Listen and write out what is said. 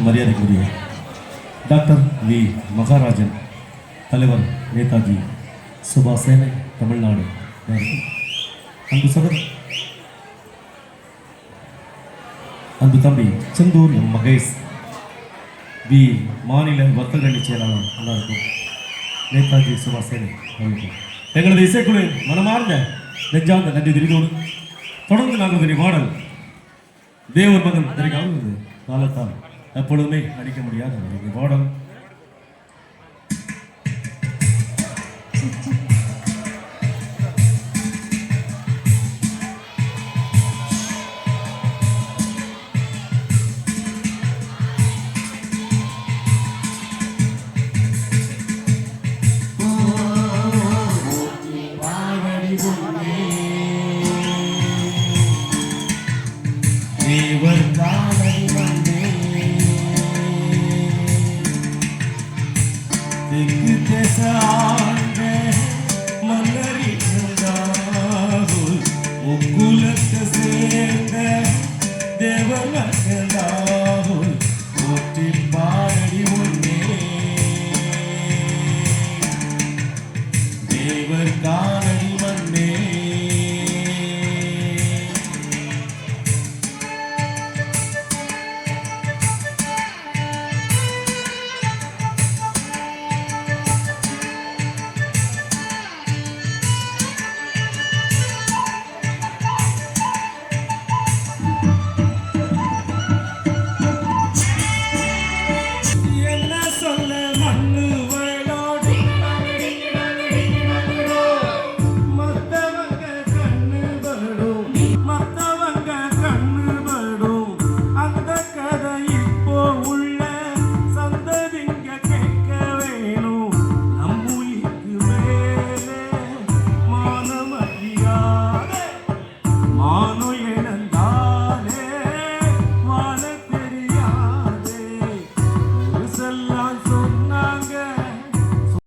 மரியாதைக்குரிய doctor V மகாராஜன் தலைவர் நேதாஜி சுபாஷ் சேனை தமிழ்நாடு அன்பு சகோதரர் அன்பு தம்பி செந்தூர் எம் மகேஷ் வி மாநில வர்த்தக அணி செயலாளர் எல்லாருக்கும் நேதாஜி சுபாஷ் சேனை அவர்களுக்கும் எங்களது இசைக்குழு மனமார்ந்த நெஞ்சார்ந்த நன்றி தெரிவித்தோடு தொடர்ந்து நாங்கள் பாடல் தேவர் மகன் தெரிவிக்காமல் காலத்தால் எப்பொழுதுமே அடிக்க முடியாத பாடல் உக்குலத்தை சேர்ந்த தேவமகன்